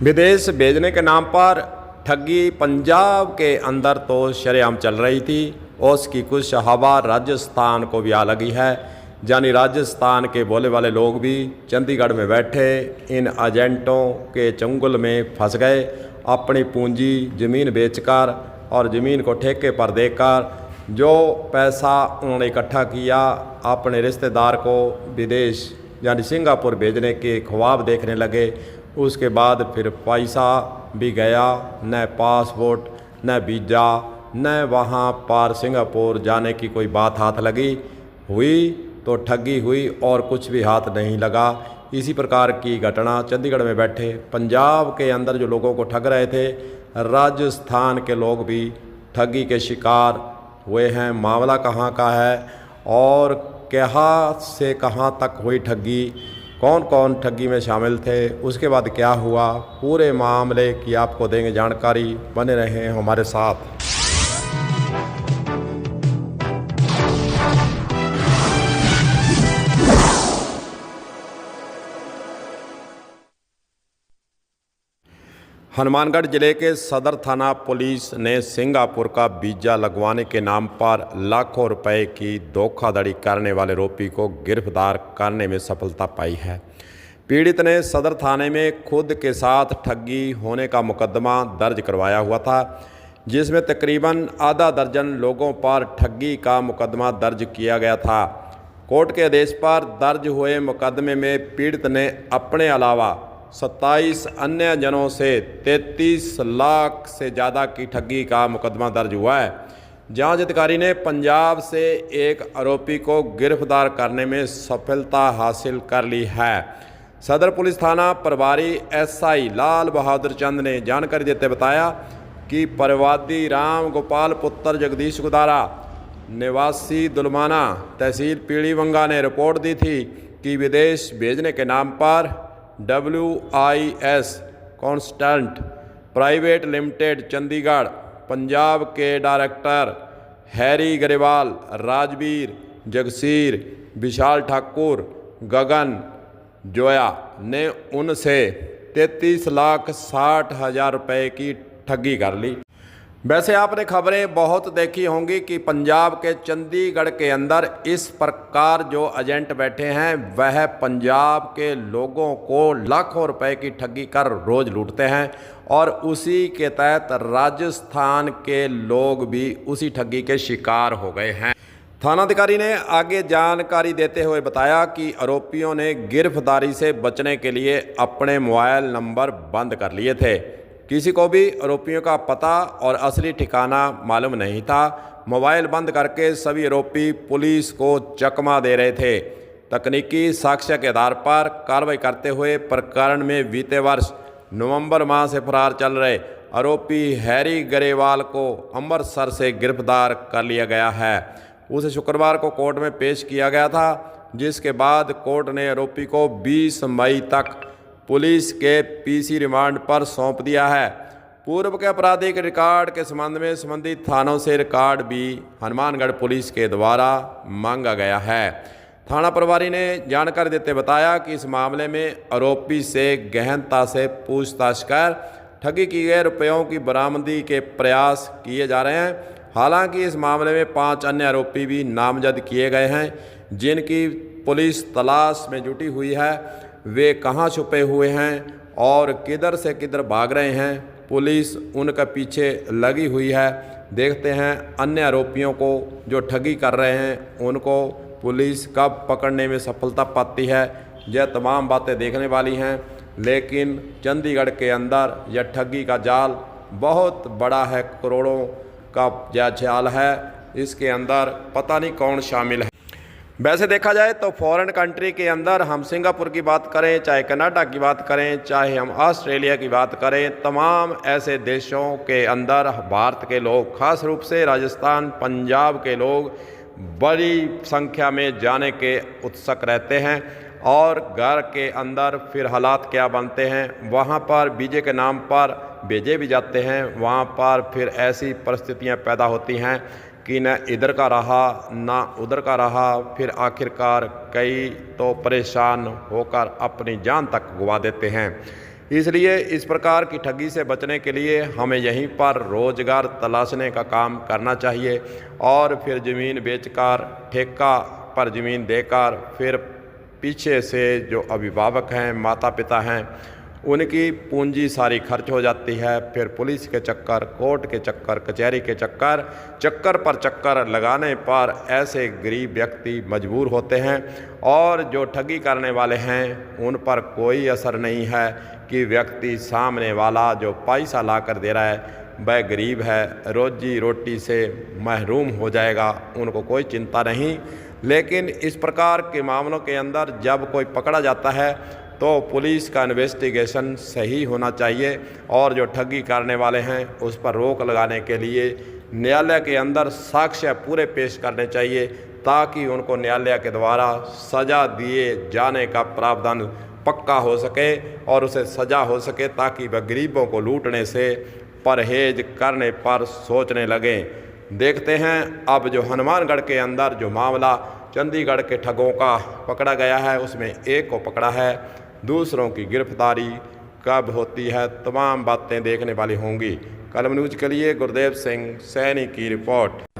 विदेश भेजने के नाम पर ठगी पंजाब के अंदर तो शरेआम चल रही थी। उसकी कुछ हवा राजस्थान को भी आ लगी है, यानी राजस्थान के बोले वाले लोग भी चंडीगढ़ में बैठे इन एजेंटों के चंगुल में फंस गए। अपनी पूंजी ज़मीन बेचकर और ज़मीन को ठेके पर देकर जो पैसा उन्होंने इकट्ठा किया, अपने रिश्तेदार को विदेश यानी सिंगापुर भेजने के ख्वाब देखने लगे। उसके बाद फिर पैसा भी गया, न पासपोर्ट न वीज़ा न वहाँ पर सिंगापुर जाने की कोई बात हाथ लगी। हुई तो ठगी हुई और कुछ भी हाथ नहीं लगा। इसी प्रकार की घटना चंडीगढ़ में बैठे पंजाब के अंदर जो लोगों को ठग रहे थे, राजस्थान के लोग भी ठगी के शिकार हुए हैं। मामला कहाँ का है और कहाँ से कहाँ तक हुई ठगी, कौन कौन ठगी में शामिल थे, उसके बाद क्या हुआ, पूरे मामले की आपको देंगे जानकारी। बने रहें हमारे साथ। हनुमानगढ़ जिले के सदर थाना पुलिस ने सिंगापुर का वीज़ा लगवाने के नाम पर लाखों रुपए की धोखाधड़ी करने वाले आरोपी को गिरफ्तार करने में सफलता पाई है। पीड़ित ने सदर थाने में खुद के साथ ठगी होने का मुकदमा दर्ज करवाया हुआ था, जिसमें तकरीबन आधा दर्जन लोगों पर ठगी का मुकदमा दर्ज किया गया था। कोर्ट के आदेश पर दर्ज हुए मुकदमे में पीड़ित ने अपने अलावा 27 अन्य जनों से 33 लाख से ज़्यादा की ठगी का मुकदमा दर्ज हुआ है। जांच अधिकारी ने पंजाब से एक आरोपी को गिरफ्तार करने में सफलता हासिल कर ली है। सदर पुलिस थाना प्रभारी एसआई लाल बहादुर चंद ने जानकारी देते बताया कि परिवादी राम गोपाल पुत्र जगदीश गुदारा निवासी दुलमाना तहसील पीलीवंगा ने रिपोर्ट दी थी कि विदेश भेजने के नाम पर WIS constant private limited Chandigarh Punjab के डायरेक्टर हैरी गरेवाल, राजवीर, जगसीर, विशाल ठाकुर, गगन जोया ने उनसे 33,60,000 रुपये की ठगी कर ली। वैसे आपने खबरें बहुत देखी होंगी कि पंजाब के चंडीगढ़ के अंदर इस प्रकार जो एजेंट बैठे हैं वह पंजाब के लोगों को लाखों रुपए की ठगी कर रोज़ लूटते हैं और उसी के तहत राजस्थान के लोग भी उसी ठगी के शिकार हो गए हैं। थानाधिकारी ने आगे जानकारी देते हुए बताया कि आरोपियों ने गिरफ्तारी से बचने के लिए अपने मोबाइल नंबर बंद कर लिए थे। किसी को भी आरोपियों का पता और असली ठिकाना मालूम नहीं था। मोबाइल बंद करके सभी आरोपी पुलिस को चकमा दे रहे थे। तकनीकी साक्ष्य के आधार पर कार्रवाई करते हुए प्रकरण में बीते वर्ष नवंबर माह से फरार चल रहे आरोपी हैरी गरेवाल को अमृतसर से गिरफ्तार कर लिया गया है। उसे शुक्रवार को कोर्ट में पेश किया गया था, जिसके बाद कोर्ट ने आरोपी को 20 मई तक पुलिस के PC रिमांड पर सौंप दिया है। पूर्व के आपराधिक रिकॉर्ड के संबंध में संबंधित थानों से रिकॉर्ड भी हनुमानगढ़ पुलिस के द्वारा मांगा गया है। थाना प्रभारी ने जानकारी देते बताया कि इस मामले में आरोपी से गहनता से पूछताछ कर ठगी किए गए रुपयों की बरामदी के प्रयास किए जा रहे हैं। हालांकि इस मामले में 5 अन्य आरोपी भी नामजद किए गए हैं, जिनकी पुलिस तलाश में जुटी हुई है। वे कहाँ छुपे हुए हैं और किधर से किधर भाग रहे हैं, पुलिस उनके पीछे लगी हुई है। देखते हैं अन्य आरोपियों को जो ठगी कर रहे हैं उनको पुलिस कब पकड़ने में सफलता पाती है। यह तमाम बातें देखने वाली हैं, लेकिन चंडीगढ़ के अंदर यह ठगी का जाल बहुत बड़ा है, करोड़ों का यह जाल है। इसके अंदर पता नहीं कौन शामिल है। वैसे देखा जाए तो फॉरेन कंट्री के अंदर हम सिंगापुर की बात करें, चाहे कनाडा की बात करें, चाहे हम ऑस्ट्रेलिया की बात करें, तमाम ऐसे देशों के अंदर भारत के लोग, खास रूप से राजस्थान पंजाब के लोग बड़ी संख्या में जाने के उत्सुक रहते हैं। और घर के अंदर फिर हालात क्या बनते हैं, वहाँ पर वीज़े के नाम पर भेजे भी जाते हैं, वहाँ पर फिर ऐसी परिस्थितियाँ पैदा होती हैं कि न इधर का रहा ना उधर का रहा। फिर आखिरकार कई तो परेशान होकर अपनी जान तक गंवा देते हैं। इसलिए इस प्रकार की ठगी से बचने के लिए हमें यहीं पर रोज़गार तलाशने का काम करना चाहिए और फिर ज़मीन बेचकर ठेका पर ज़मीन देकर फिर पीछे से जो अभिभावक हैं, माता पिता हैं, उनकी पूंजी सारी खर्च हो जाती है। फिर पुलिस के चक्कर, कोर्ट के चक्कर, कचहरी के चक्कर पर चक्कर लगाने पर ऐसे गरीब व्यक्ति मजबूर होते हैं और जो ठगी करने वाले हैं उन पर कोई असर नहीं है कि व्यक्ति सामने वाला जो पैसा ला कर दे रहा है वह गरीब है, रोजी रोटी से महरूम हो जाएगा, उनको कोई चिंता नहीं। लेकिन इस प्रकार के मामलों के अंदर जब कोई पकड़ा जाता है तो पुलिस का इन्वेस्टिगेशन सही होना चाहिए और जो ठगी करने वाले हैं उस पर रोक लगाने के लिए न्यायालय के अंदर साक्ष्य पूरे पेश करने चाहिए ताकि उनको न्यायालय के द्वारा सज़ा दिए जाने का प्रावधान पक्का हो सके और उसे सज़ा हो सके ताकि वह गरीबों को लूटने से परहेज करने पर सोचने लगें। देखते हैं अब जो हनुमानगढ़ के अंदर जो मामला चंडीगढ़ के ठगों का पकड़ा गया है उसमें एक को पकड़ा है, दूसरों की गिरफ्तारी कब होती है, तमाम बातें देखने वाली होंगी। कलम न्यूज़ के लिए गुरदेव सिंह सैनी की रिपोर्ट।